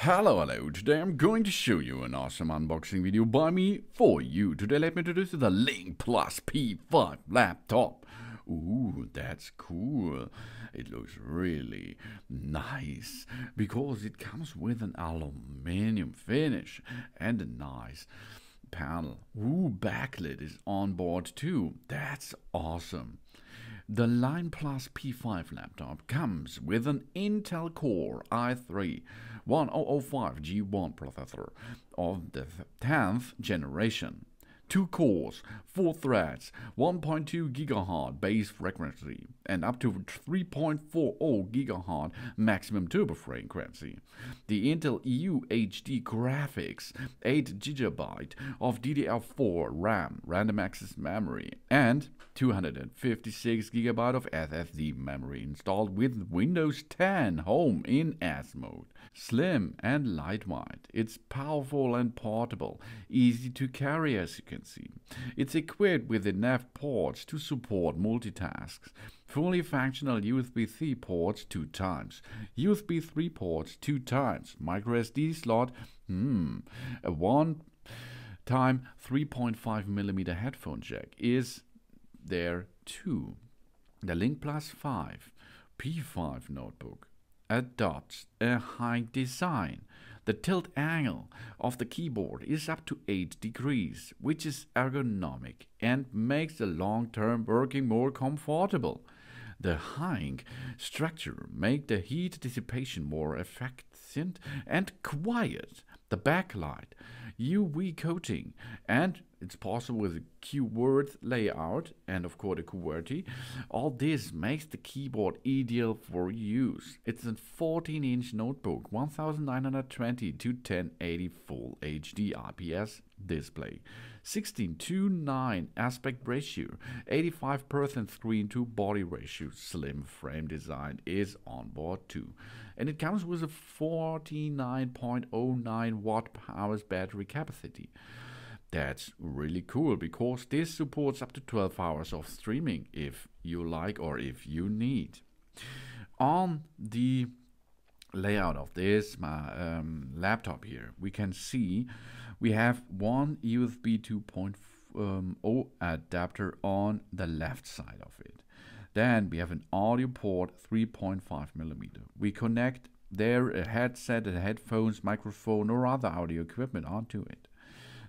Hello, today I'm going to show you an awesome unboxing video by me for you. Today let me introduce you to the LincPlus P5 laptop. Ooh, that's cool. It looks really nice because it comes with an aluminium finish and a nice panel. Ooh, backlit is on board too. That's awesome. The LincPlus P5 laptop comes with an Intel Core i3 1005G1 processor of the 10th generation. 2 cores, 4 threads, 1.2 GHz base frequency, and up to 3.40 GHz maximum turbo frequency. The Intel UHD Graphics, 8 GB of DDR4 RAM, random access memory, and 256 GB of SSD memory installed with Windows 10 Home in S mode. Slim and lightweight, it's powerful and portable, easy to carry as you can see. It's equipped with enough ports to support multitasks, fully functional USB-C ports 2 times, USB 3 ports 2 times, microSD slot, a one-time 3.5mm headphone jack is there too. The LincPlus P5 Netbook adopts a high design. The tilt angle of the keyboard is up to 8 degrees, which is ergonomic and makes the long-term working more comfortable. The hinge structure makes the heat dissipation more efficient and quiet. The backlight, UV coating, and it's possible with a QWERTZ layout and of course a QWERTY. All this makes the keyboard ideal for use. It's a 14-inch notebook, 1920 to 1080 Full HD IPS display, 16:9 aspect ratio, 85% screen to body ratio, slim frame design is on board too. And it comes with a 49.09 watt hours battery capacity. That's really cool because this supports up to 12 hours of streaming if you like or if you need. On the layout of this laptop here, we can see we have one USB 2.0 adapter on the left side of it. Then we have an audio port 3.5mm. We connect there a headset, a headphones, microphone or other audio equipment onto it.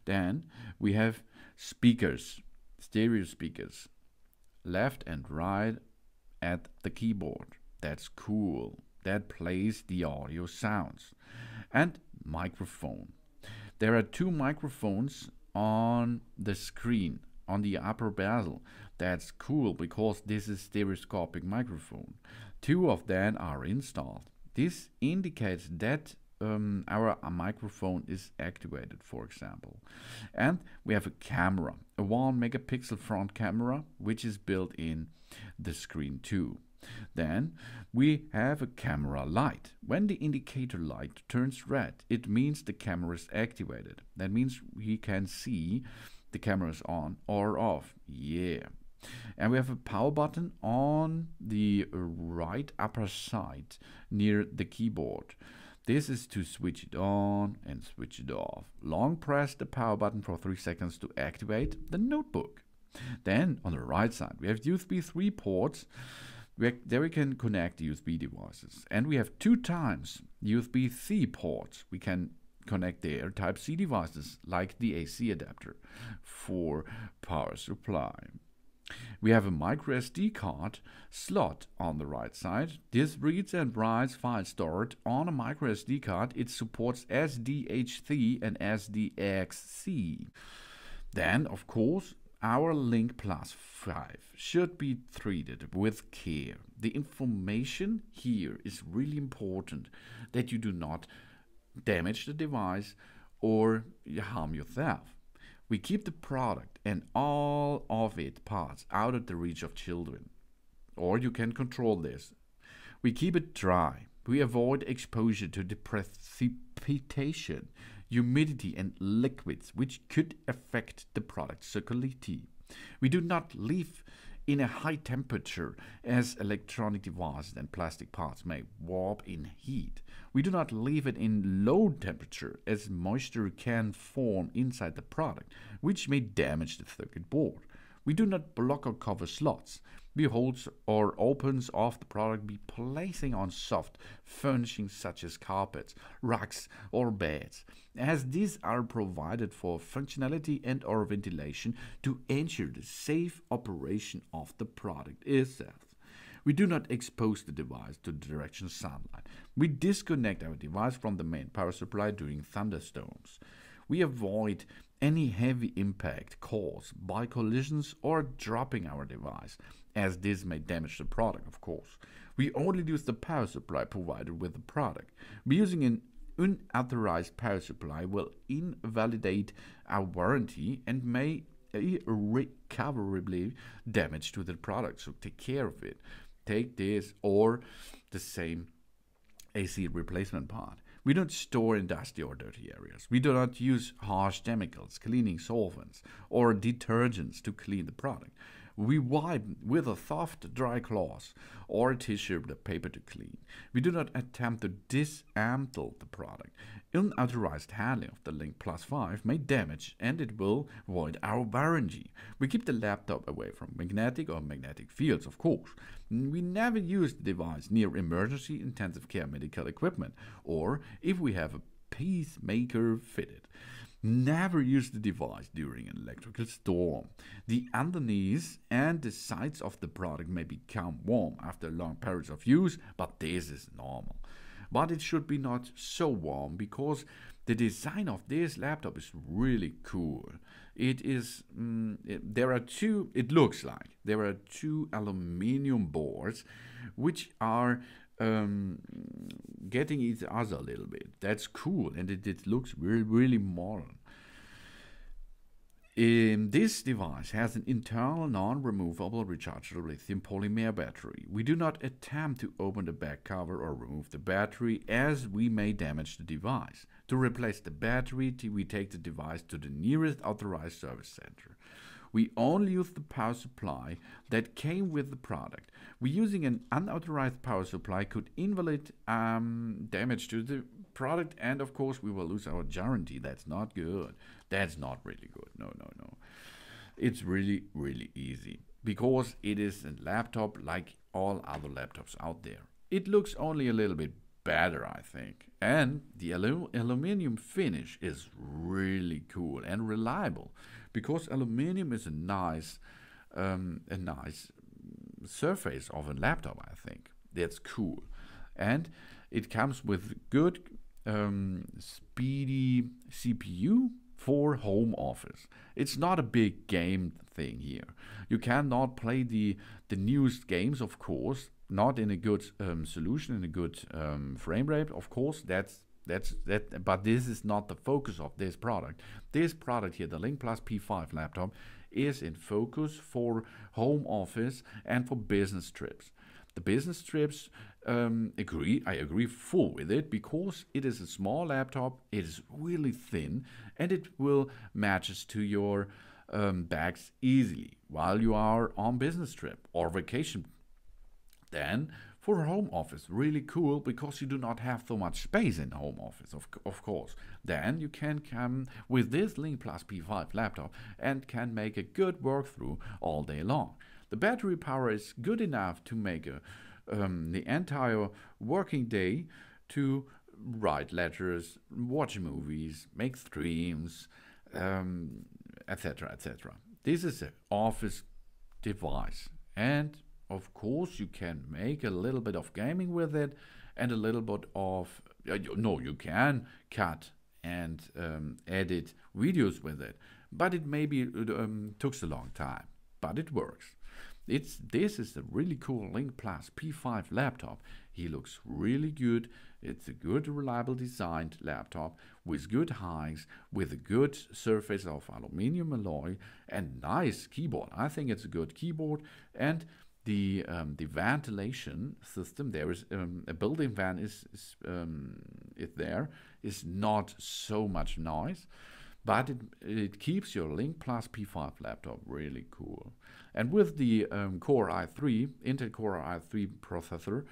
Then we have speakers, stereo speakers, left and right at the keyboard. That's cool. That plays the audio sounds. And microphone. There are 2 microphones on the screen, on the upper bezel. That's cool because this is stereoscopic microphone. 2 of them are installed. This indicates that our microphone is activated, for example. And we have a camera, a 1-megapixel front camera, which is built in the screen too. Then we have a camera light. When the indicator light turns red, it means the camera is activated. That means we can see the camera is on or off. Yeah. And we have a power button on the right upper side near the keyboard. This is to switch it on and switch it off. Long press the power button for 3 seconds to activate the notebook. Then on the right side we have USB 3 ports. There we can connect USB devices. And we have 2 times USB-C ports. We can connect there Type-C devices like the AC adapter for power supply. We have a microSD card slot on the right side. This reads and writes files stored on a microSD card. It supports SDHC and SDXC. Then, of course, our LincPlus 5 should be treated with care. The information here is really important that you do not damage the device or harm yourself. We keep the product and all of its parts out of the reach of children. Or you can control this. We keep it dry. We avoid exposure to the precipitation, humidity and liquids which could affect the product's circularity. We do not leave in a high temperature, as electronic devices and plastic parts may warp in heat. We do not leave it in low temperature, as moisture can form inside the product, which may damage the circuit board. We do not block or cover slots. We hold or opens off the product by placing on soft furnishings such as carpets, rugs, or beds, as these are provided for functionality and or ventilation to ensure the safe operation of the product itself. We do not expose the device to the direction of sunlight. We disconnect our device from the main power supply during thunderstorms. We avoid any heavy impact caused by collisions or dropping our device, as this may damage the product, of course. We only use the power supply provided with the product. By using an unauthorized power supply will invalidate our warranty and may irrecoverably damage to the product, so take care of it. Take this or the same AC replacement part. We don't store in dusty or dirty areas. We do not use harsh chemicals, cleaning solvents, or detergents to clean the product. We wipe with a soft, dry cloth or a tissue paper to clean. We do not attempt to dismantle the product. Unauthorized handling of the LincPlus 5 may damage and it will void our warranty. We keep the laptop away from magnetic or magnetic fields, of course. We never use the device near emergency intensive care medical equipment or if we have a pacemaker fitted. Never use the device during an electrical storm. The underneath and the sides of the product may become warm after long periods of use, but this is normal. But it should be not so warm because the design of this laptop is really cool. It looks like there are two aluminium boards which are getting each other a little bit. That's cool, and it looks really, really modern. This device has an internal non-removable rechargeable lithium polymer battery. We do not attempt to open the back cover or remove the battery as we may damage the device. To replace the battery, we take the device to the nearest authorized service center. We only use the power supply that came with the product. Using an unauthorized power supply could invalidate damage to the product, and of course we will lose our warranty. That's not good. That's not really good. No. It's really, really easy because it is a laptop like all other laptops out there. It looks only a little bit better, I think, and the aluminium finish is really cool and reliable because aluminium is a nice surface of a laptop. I think that's cool, and it comes with good speedy CPU for home office. It's not a big game thing here. You cannot play the newest games, of course, not in a good solution, in a good frame rate, of course. That's but this is not the focus of this product. This product here, the LincPlus P5 laptop, is in focus for home office and for business trips. The business trips, I agree full with it because it is a small laptop, it is really thin, and it will matches to your bags easily while you are on business trip or vacation. Then for home office, really cool because you do not have so much space in home office, of course. Then you can come with this LincPlus P5 laptop and can make a good walkthrough all day long. The battery power is good enough to make the entire working day to write letters, watch movies, make streams, etc., etc. This is an office device, and of course you can make a little bit of gaming with it and a little bit of you can cut and edit videos with it, but it maybe took a long time, but it works. This is a really cool LincPlus P5 laptop. He looks really good. It's a good, reliable designed laptop with good heights, with a good surface of aluminium alloy and nice keyboard. I think it's a good keyboard, and the ventilation system there is a built-in fan is there is not so much noise. but it keeps your LincPlus P5 laptop really cool. And with the Core Intel Core i3 processor,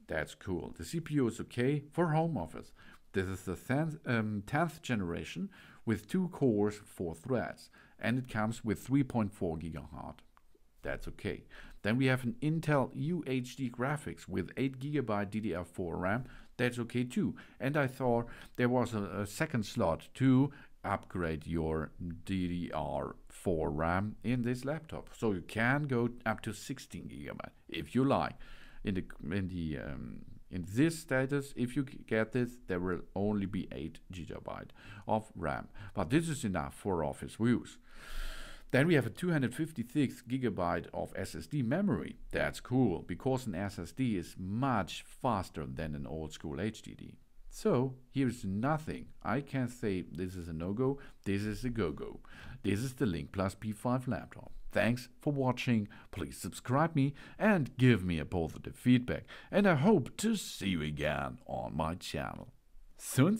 that's cool. The CPU is okay for home office. This is the 10th generation with 2 cores, 4 threads, and it comes with 3.4 GHz. That's okay. Then we have an Intel UHD Graphics with 8 GB DDR4 RAM. That's okay too. And I thought there was a second slot to upgrade your DDR4 RAM in this laptop, so you can go up to 16 GB if you like. In this status, if you get this, there will only be 8 GB of RAM, but this is enough for office use. Then we have a 256 GB of SSD memory. That's cool, because an SSD is much faster than an old school HDD. So here's nothing I can say this is a no-go, this is a go-go. This is the LincPlus P5 laptop. Thanks for watching, please subscribe me and give me a positive feedback, and I hope to see you again on my channel. Soon.